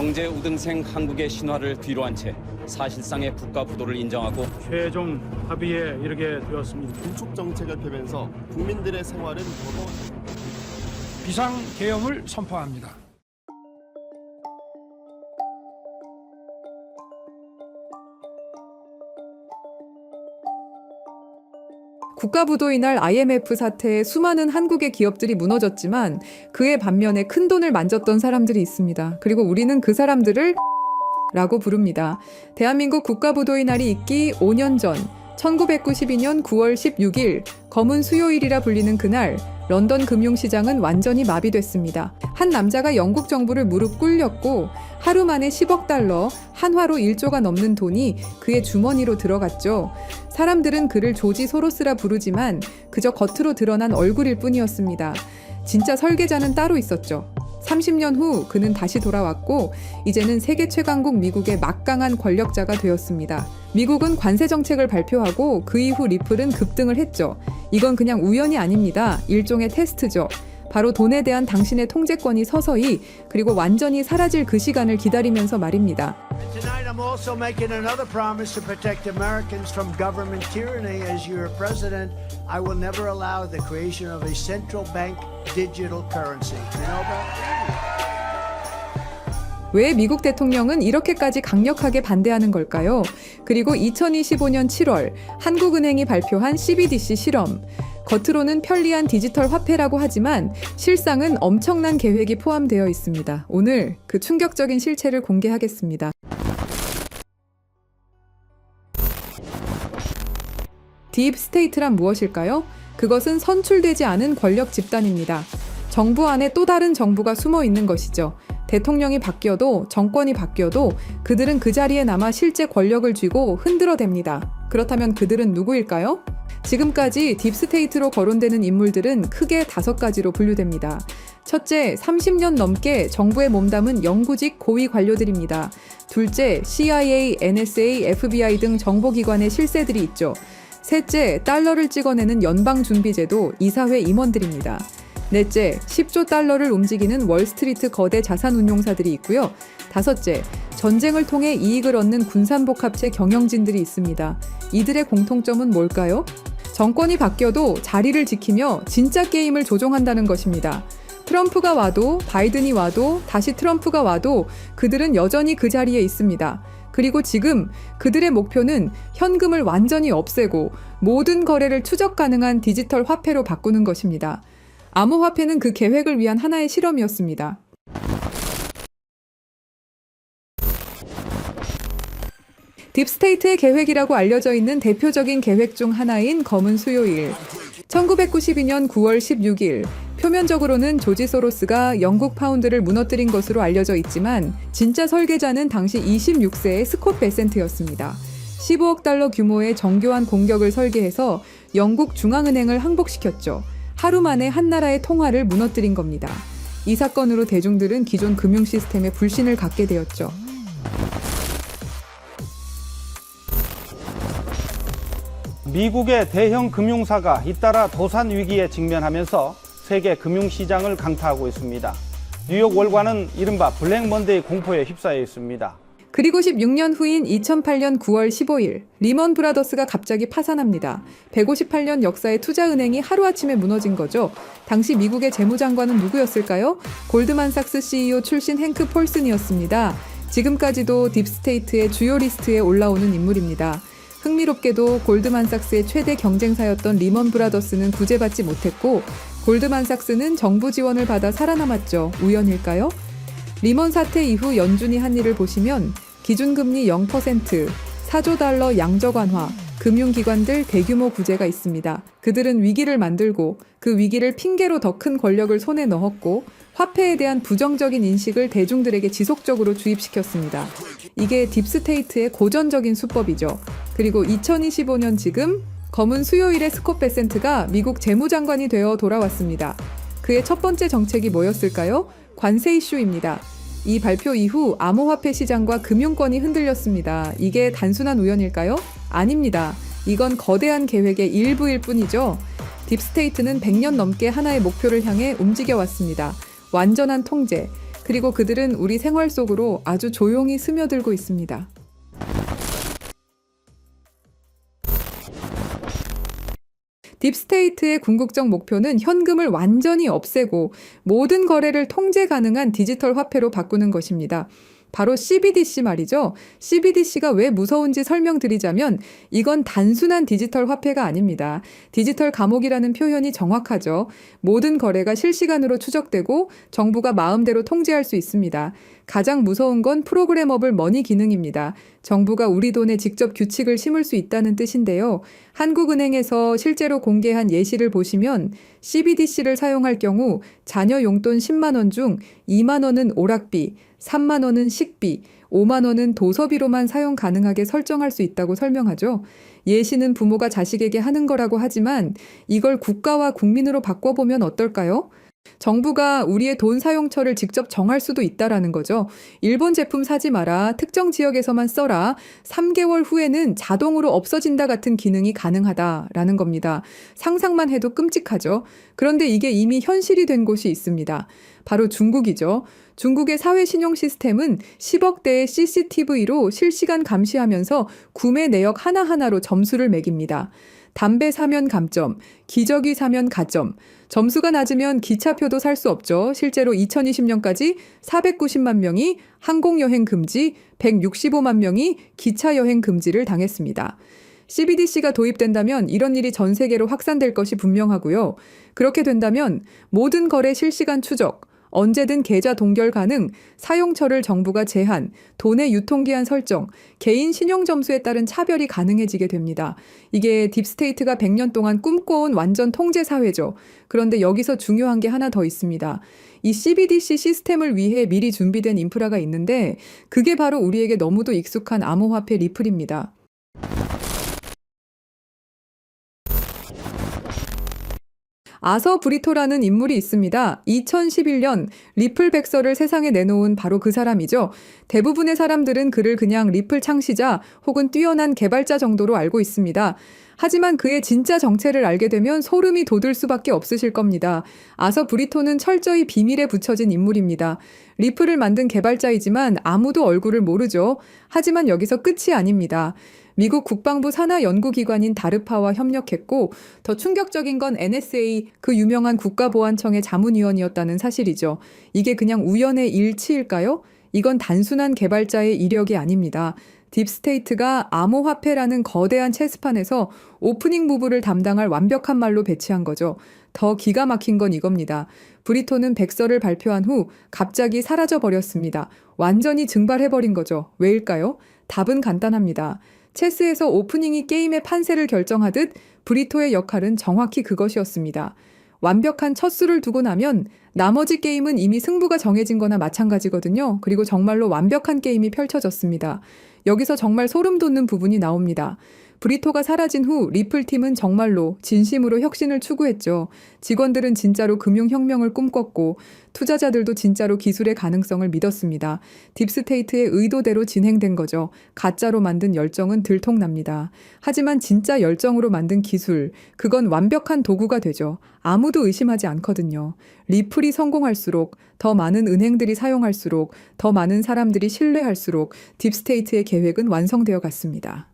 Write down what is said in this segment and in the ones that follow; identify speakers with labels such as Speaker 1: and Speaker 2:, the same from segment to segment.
Speaker 1: 경제 우등생 한국의 신화를 뒤로한 채 사실상의 국가 부도를 인정하고
Speaker 2: 최종 합의에 이르게 되었습니다.
Speaker 3: 긴축 정책을 펴면서 국민들의 생활은 더더
Speaker 4: 비상계엄을 선포합니다.
Speaker 5: 국가부도의 날 IMF 사태에 수많은 한국의 기업들이 무너졌지만 그의 반면에 큰돈을 만졌던 사람들이 있습니다. 그리고 우리는 그 사람들을 라고 부릅니다. 대한민국 국가부도의 날이 있기 5년 전 1992년 9월 16일 검은 수요일이라 불리는 그날 런던 금융시장은 완전히 마비됐습니다. 한 남자가 영국 정부를 무릎 꿇렸고 하루 만에 10억 달러, 한화로 1조가 넘는 돈이 그의 주머니로 들어갔죠. 사람들은 그를 조지 소로스라 부르지만 그저 겉으로 드러난 얼굴일 뿐이었습니다. 진짜 설계자는 따로 있었죠. 30년 후 그는 다시 돌아왔고 이제는 세계 최강국 미국의 막강한 권력자가 되었습니다. 미국은 관세 정책을 발표하고 그 이후 리플은 급등을 했죠. 이건 그냥 우연이 아닙니다. 일종의 테스트죠. 바로 돈에 대한 당신의 통제권이 서서히 그리고 완전히 사라질 그 시간을 기다리면서 말입니다.
Speaker 6: Tonight I'm also making another promise to protect Americans from government tyranny. As your president, I will never allow the creation of a central bank digital currency. You know about that?
Speaker 5: 왜 미국 대통령은 이렇게까지 강력하게 반대하는 걸까요? 그리고 2025년 7월 한국은행이 발표한 CBDC 실험. 겉으로는 편리한 디지털 화폐라고 하지만 실상은 엄청난 계획이 포함되어 있습니다. 오늘 그 충격적인 실체를 공개하겠습니다. 딥스테이트란 무엇일까요? 그것은 선출되지 않은 권력 집단입니다. 정부 안에 또 다른 정부가 숨어 있는 것이죠. 대통령이 바뀌어도 정권이 바뀌어도 그들은 그 자리에 남아 실제 권력을 쥐고 흔들어댑니다. 그렇다면 그들은 누구일까요? 지금까지 딥스테이트로 거론되는 인물들은 크게 5가지로 분류됩니다. 첫째, 30년 넘게 정부에 몸담은 영구직 고위 관료들입니다. 둘째, CIA, NSA, FBI 등 정보기관의 실세들이 있죠. 셋째, 달러를 찍어내는 연방준비제도 이사회 임원들입니다. 넷째, 10조 달러를 움직이는 월스트리트 거대 자산운용사들이 있고요. 다섯째, 전쟁을 통해 이익을 얻는 군산복합체 경영진들이 있습니다. 이들의 공통점은 뭘까요? 정권이 바뀌어도 자리를 지키며 진짜 게임을 조종한다는 것입니다. 트럼프가 와도 바이든이 와도 다시 트럼프가 와도 그들은 여전히 그 자리에 있습니다. 그리고 지금 그들의 목표는 현금을 완전히 없애고 모든 거래를 추적 가능한 디지털 화폐로 바꾸는 것입니다. 암호화폐는 그 계획을 위한 하나의 실험이었습니다. 딥스테이트의 계획이라고 알려져 있는 대표적인 계획 중 하나인 검은 수요일. 1992년 9월 16일, 표면적으로는 조지 소로스가 영국 파운드를 무너뜨린 것으로 알려져 있지만 진짜 설계자는 당시 26세의 스콧 베센트였습니다. 15억 달러 규모의 정교한 공격을 설계해서 영국 중앙은행을 항복시켰죠. 하루 만에 한 나라의 통화를 무너뜨린 겁니다. 이 사건으로 대중들은 기존 금융 시스템에 불신을 갖게 되었죠.
Speaker 7: 미국의 대형 금융사가 잇따라 도산 위기에 직면하면서 세계 금융시장을 강타하고 있습니다. 뉴욕 월가는 이른바 블랙 먼데이 공포에 휩싸여 있습니다.
Speaker 5: 그리고 16년 후인 2008년 9월 15일 리먼 브라더스가 갑자기 파산합니다. 158년 역사의 투자은행이 하루아침에 무너진 거죠. 당시 미국의 재무장관은 누구였을까요? 골드만삭스 CEO 출신 행크 폴슨이었습니다. 지금까지도 딥스테이트의 주요 리스트에 올라오는 인물입니다. 흥미롭게도 골드만삭스의 최대 경쟁사였던 리먼 브라더스는 구제받지 못했고 골드만삭스는 정부 지원을 받아 살아남았죠. 우연일까요? 리먼 사태 이후 연준이 한 일을 보시면 기준금리 0%, 4조 달러 양적 완화, 금융기관들 대규모 구제가 있습니다. 그들은 위기를 만들고 그 위기를 핑계로 더 큰 권력을 손에 넣었고 화폐에 대한 부정적인 인식을 대중들에게 지속적으로 주입시켰습니다. 이게 딥스테이트의 고전적인 수법이죠. 그리고 2025년 지금 검은 수요일의 스콧 베센트가 미국 재무장관이 되어 돌아왔습니다. 그의 첫 번째 정책이 뭐였을까요? 관세 이슈입니다. 이 발표 이후 암호화폐 시장과 금융권이 흔들렸습니다. 이게 단순한 우연일까요? 아닙니다. 이건 거대한 계획의 일부일 뿐이죠. 딥스테이트는 100년 넘게 하나의 목표를 향해 움직여왔습니다. 완전한 통제. 그리고 그들은 우리 생활 속으로 아주 조용히 스며들고 있습니다. 딥스테이트의 궁극적 목표는 현금을 완전히 없애고 모든 거래를 통제 가능한 디지털 화폐로 바꾸는 것입니다. 바로 CBDC 말이죠. CBDC가 왜 무서운지 설명드리자면 이건 단순한 디지털 화폐가 아닙니다. 디지털 감옥이라는 표현이 정확하죠. 모든 거래가 실시간으로 추적되고 정부가 마음대로 통제할 수 있습니다. 가장 무서운 건 프로그래머블 머니 기능입니다. 정부가 우리 돈에 직접 규칙을 심을 수 있다는 뜻인데요. 한국은행에서 실제로 공개한 예시를 보시면 CBDC를 사용할 경우 자녀 용돈 10만 원 중 2만 원은 오락비, 3만 원은 식비, 5만 원은 도서비로만 사용 가능하게 설정할 수 있다고 설명하죠. 예시는 부모가 자식에게 하는 거라고 하지만 이걸 국가와 국민으로 바꿔보면 어떨까요? 정부가 우리의 돈 사용처를 직접 정할 수도 있다라는 거죠. 일본 제품 사지 마라, 특정 지역에서만 써라, 3개월 후에는 자동으로 없어진다 같은 기능이 가능하다라는 겁니다. 상상만 해도 끔찍하죠. 그런데 이게 이미 현실이 된 곳이 있습니다. 바로 중국이죠. 중국의 사회 신용 시스템은 10억 대의 CCTV로 실시간 감시하면서 구매 내역 하나하나로 점수를 매깁니다. 담배 사면 감점, 기저귀 사면 가점, 점수가 낮으면 기차표도 살 수 없죠. 실제로 2020년까지 490만 명이 항공여행 금지, 165만 명이 기차여행 금지를 당했습니다. CBDC가 도입된다면 이런 일이 전 세계로 확산될 것이 분명하고요. 그렇게 된다면 모든 거래 실시간 추적, 언제든 계좌 동결 가능, 사용처를 정부가 제한, 돈의 유통기한 설정, 개인 신용점수에 따른 차별이 가능해지게 됩니다. 이게 딥스테이트가 100년 동안 꿈꿔온 완전 통제 사회죠. 그런데 여기서 중요한 게 하나 더 있습니다. 이 CBDC 시스템을 위해 미리 준비된 인프라가 있는데 그게 바로 우리에게 너무도 익숙한 암호화폐 리플입니다. 아서 브리토라는 인물이 있습니다. 2011년 리플 백서를 세상에 내놓은 바로 그 사람이죠. 대부분의 사람들은 그를 그냥 리플 창시자 혹은 뛰어난 개발자 정도로 알고 있습니다. 하지만 그의 진짜 정체를 알게 되면 소름이 돋을 수밖에 없으실 겁니다. 아서 브리토는 철저히 비밀에 붙여진 인물입니다. 리플을 만든 개발자이지만 아무도 얼굴을 모르죠. 하지만 여기서 끝이 아닙니다. 미국 국방부 산하 연구기관인 다르파와 협력했고 더 충격적인 건 NSA, 그 유명한 국가보안청의 자문위원이었다는 사실이죠. 이게 그냥 우연의 일치일까요? 이건 단순한 개발자의 이력이 아닙니다. 딥스테이트가 암호화폐라는 거대한 체스판에서 오프닝 무브를 담당할 완벽한 말로 배치한 거죠. 더 기가 막힌 건 이겁니다. 브리토는 백서를 발표한 후 갑자기 사라져 버렸습니다. 완전히 증발해버린 거죠. 왜일까요? 답은 간단합니다. 체스에서 오프닝이 게임의 판세를 결정하듯 브리토의 역할은 정확히 그것이었습니다. 완벽한 첫 수를 두고 나면 나머지 게임은 이미 승부가 정해진 거나 마찬가지거든요. 그리고 정말로 완벽한 게임이 펼쳐졌습니다. 여기서 정말 소름 돋는 부분이 나옵니다. 브리토가 사라진 후 리플팀은 정말로 진심으로 혁신을 추구했죠. 직원들은 진짜로 금융혁명을 꿈꿨고 투자자들도 진짜로 기술의 가능성을 믿었습니다. 딥스테이트의 의도대로 진행된 거죠. 가짜로 만든 열정은 들통납니다. 하지만 진짜 열정으로 만든 기술, 그건 완벽한 도구가 되죠. 아무도 의심하지 않거든요. 리플이 성공할수록, 더 많은 은행들이 사용할수록, 더 많은 사람들이 신뢰할수록 딥스테이트의 계획은 완성되어 갔습니다.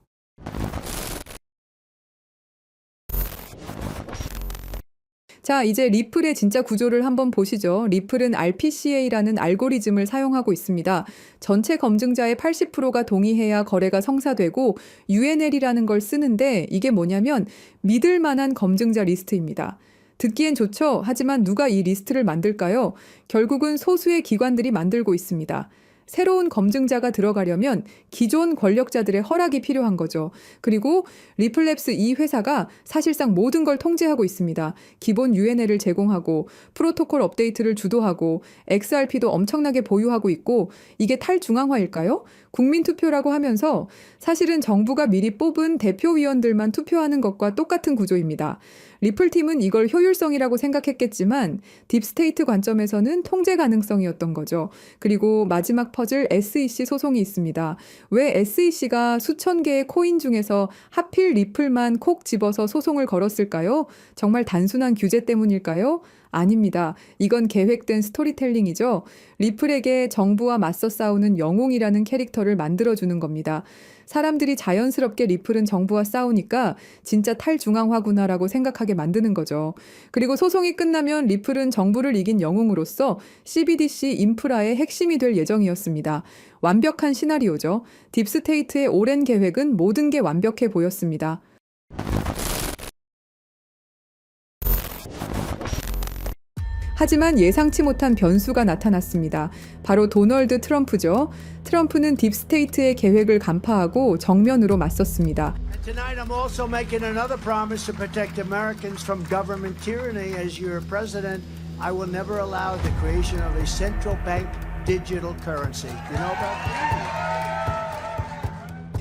Speaker 5: 자, 이제 리플의 진짜 구조를 한번 보시죠. 리플은 RPCA라는 알고리즘을 사용하고 있습니다. 전체 검증자의 80%가 동의해야 거래가 성사되고 UNL이라는 걸 쓰는데 이게 뭐냐면 믿을 만한 검증자 리스트입니다. 듣기엔 좋죠? 하지만 누가 이 리스트를 만들까요? 결국은 소수의 기관들이 만들고 있습니다. 새로운 검증자가 들어가려면 기존 권력자들의 허락이 필요한 거죠. 그리고 리플랩스 이 회사가 사실상 모든 걸 통제하고 있습니다. 기본 UNL을 제공하고 프로토콜 업데이트를 주도하고 XRP도 엄청나게 보유하고 있고 이게 탈중앙화일까요? 국민투표라고 하면서 사실은 정부가 미리 뽑은 대표위원들만 투표하는 것과 똑같은 구조입니다. 리플팀은 이걸 효율성이라고 생각했겠지만 딥스테이트 관점에서는 통제 가능성이었던 거죠. 그리고 마지막 퍼즐 SEC 소송이 있습니다. 왜 SEC가 수천 개의 코인 중에서 하필 리플만 콕 집어서 소송을 걸었을까요? 정말 단순한 규제 때문일까요? 아닙니다. 이건 계획된 스토리텔링이죠. 리플에게 정부와 맞서 싸우는 영웅이라는 캐릭터를 만들어주는 겁니다. 사람들이 자연스럽게 리플은 정부와 싸우니까 진짜 탈중앙화구나라고 생각하게 만드는 거죠. 그리고 소송이 끝나면 리플은 정부를 이긴 영웅으로서 CBDC 인프라의 핵심이 될 예정이었습니다. 완벽한 시나리오죠. 딥스테이트의 오랜 계획은 모든 게 완벽해 보였습니다. 하지만 예상치 못한 변수가 나타났습니다. 바로 도널드 트럼프죠. 트럼프는 딥스테이트의 계획을 간파하고 정면으로 맞섰습니다.
Speaker 6: And tonight I'm also making another promise to protect Americans from government tyranny. As your president, I will never allow the creation of a central bank digital currency. You know about that?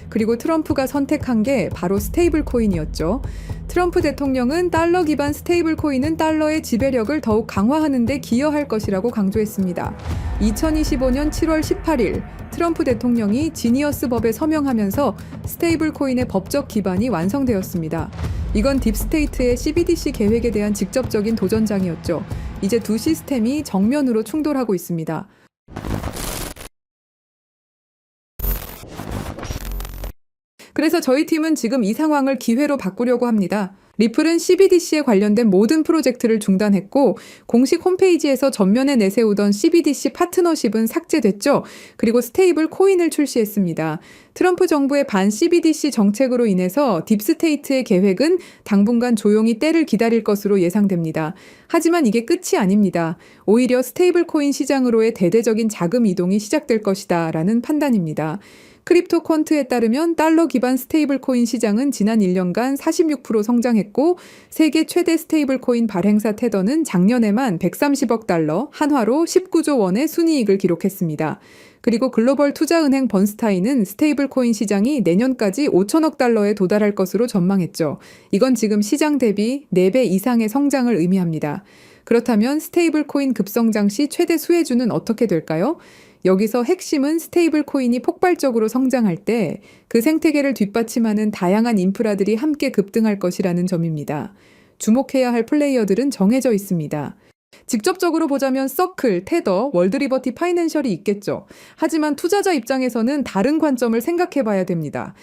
Speaker 5: 그리고 트럼프가 선택한 게 바로 스테이블 코인이었죠. 트럼프 대통령은 달러 기반 스테이블 코인은 달러의 지배력을 더욱 강화하는 데 기여할 것이라고 강조했습니다. 2025년 7월 18일 트럼프 대통령이 지니어스 법에 서명하면서 스테이블 코인의 법적 기반이 완성되었습니다. 이건 딥스테이트의 CBDC 계획에 대한 직접적인 도전장이었죠. 이제 두 시스템이 정면으로 충돌하고 있습니다. 그래서 저희 팀은 지금 이 상황을 기회로 바꾸려고 합니다. 리플은 CBDC에 관련된 모든 프로젝트를 중단했고 공식 홈페이지에서 전면에 내세우던 CBDC 파트너십은 삭제됐죠. 그리고 스테이블 코인을 출시했습니다. 트럼프 정부의 반 CBDC 정책으로 인해서 딥스테이트의 계획은 당분간 조용히 때를 기다릴 것으로 예상됩니다. 하지만 이게 끝이 아닙니다. 오히려 스테이블 코인 시장으로의 대대적인 자금 이동이 시작될 것이다 라는 판단입니다. 크립토 퀀트에 따르면 달러 기반 스테이블 코인 시장은 지난 1년간 46% 성장했고 세계 최대 스테이블 코인 발행사 테더는 작년에만 130억 달러, 한화로 19조 원의 순이익을 기록했습니다. 그리고 글로벌 투자은행 번스타인은 스테이블 코인 시장이 내년까지 5천억 달러에 도달할 것으로 전망했죠. 이건 지금 시장 대비 4배 이상의 성장을 의미합니다. 그렇다면 스테이블 코인 급성장 시 최대 수혜주는 어떻게 될까요? 여기서 핵심은 스테이블 코인이 폭발적으로 성장할 때 그 생태계를 뒷받침하는 다양한 인프라들이 함께 급등할 것이라는 점입니다. 주목해야 할 플레이어들은 정해져 있습니다. 직접적으로 보자면 서클, 테더, 월드리버티 파이낸셜이 있겠죠. 하지만 투자자 입장에서는 다른 관점을 생각해 봐야 됩니다.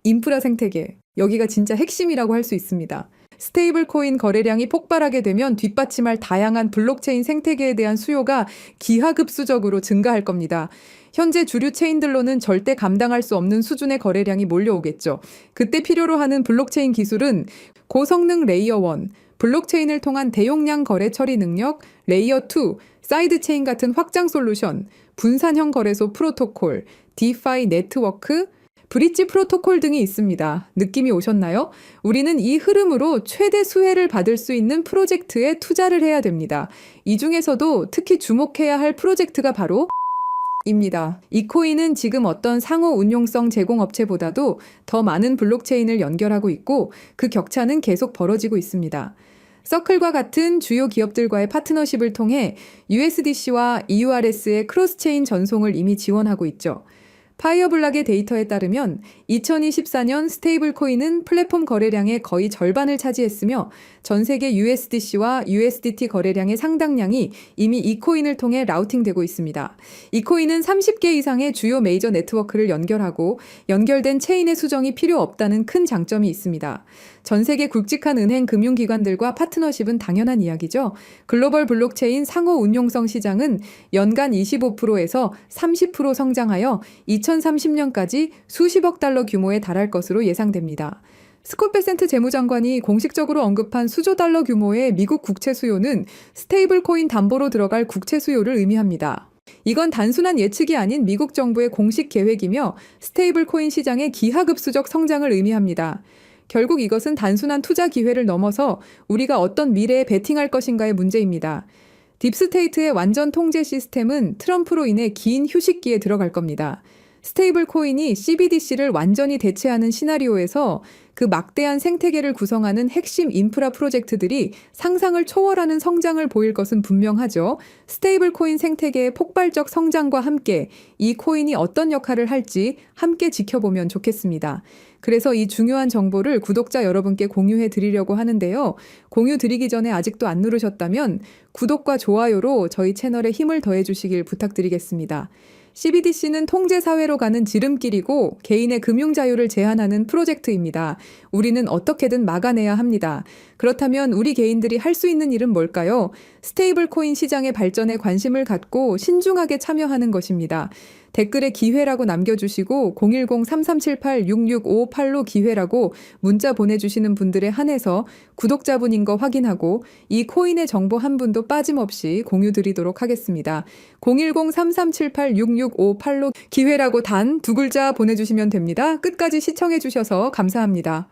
Speaker 5: 인프라 생태계, 여기가 진짜 핵심이라고 할 수 있습니다. 스테이블 코인 거래량이 폭발하게 되면 뒷받침할 다양한 블록체인 생태계에 대한 수요가 기하급수적으로 증가할 겁니다. 현재 주류 체인들로는 절대 감당할 수 없는 수준의 거래량이 몰려오겠죠. 그때 필요로 하는 블록체인 기술은 고성능 레이어 1, 블록체인을 통한 대용량 거래 처리 능력, 레이어 2, 사이드체인 같은 확장 솔루션, 분산형 거래소 프로토콜, 디파이 네트워크, 브릿지 프로토콜 등이 있습니다. 느낌이 오셨나요? 우리는 이 흐름으로 최대 수혜를 받을 수 있는 프로젝트에 투자를 해야 됩니다. 이 중에서도 특히 주목해야 할 프로젝트가 바로 입니다. 이 코인은 지금 어떤 상호 운용성 제공업체보다도 더 많은 블록체인을 연결하고 있고 그 격차는 계속 벌어지고 있습니다. 서클과 같은 주요 기업들과의 파트너십을 통해 USDC와 EURS의 크로스체인 전송을 이미 지원하고 있죠. 파이어블락의 데이터에 따르면 2024년 스테이블 코인은 플랫폼 거래량의 거의 절반을 차지했으며 전 세계 USDC와 USDT 거래량의 상당량이 이미 이 코인을 통해 라우팅되고 있습니다. 이 코인은 30개 이상의 주요 메이저 네트워크를 연결하고 연결된 체인의 수정이 필요 없다는 큰 장점이 있습니다. 전 세계 굵직한 은행 금융기관들과 파트너십은 당연한 이야기죠. 글로벌 블록체인 상호 운용성 시장은 연간 25%에서 30% 성장하여 2030년까지 수십억 달러 규모에 달할 것으로 예상됩니다. 스콧 베센트 재무장관이 공식적으로 언급한 수조 달러 규모의 미국 국채 수요는 스테이블 코인 담보로 들어갈 국채 수요를 의미합니다. 이건 단순한 예측이 아닌 미국 정부의 공식 계획이며 스테이블 코인 시장의 기하급수적 성장을 의미합니다. 결국 이것은 단순한 투자 기회를 넘어서 우리가 어떤 미래에 베팅할 것인가의 문제입니다. 딥스테이트의 완전 통제 시스템은 트럼프로 인해 긴 휴식기에 들어갈 겁니다. 스테이블 코인이 CBDC를 완전히 대체하는 시나리오에서 그 막대한 생태계를 구성하는 핵심 인프라 프로젝트들이 상상을 초월하는 성장을 보일 것은 분명하죠. 스테이블 코인 생태계의 폭발적 성장과 함께 이 코인이 어떤 역할을 할지 함께 지켜보면 좋겠습니다. 그래서 이 중요한 정보를 구독자 여러분께 공유해 드리려고 하는데요. 공유 드리기 전에 아직도 안 누르셨다면 구독과 좋아요로 저희 채널에 힘을 더해 주시길 부탁드리겠습니다. CBDC는 통제사회로 가는 지름길이고 개인의 금융 자유를 제한하는 프로젝트입니다. 우리는 어떻게든 막아내야 합니다. 그렇다면 우리 개인들이 할 수 있는 일은 뭘까요? 스테이블 코인 시장의 발전에 관심을 갖고 신중하게 참여하는 것입니다. 댓글에 기회라고 남겨주시고 010-3378-6658로 기회라고 문자 보내주시는 분들에 한해서 구독자분인 거 확인하고 이 코인의 정보 한 분도 빠짐없이 공유 드리도록 하겠습니다. 010-3378-6658로 기회라고 단 2글자 보내주시면 됩니다. 끝까지 시청해 주셔서 감사합니다.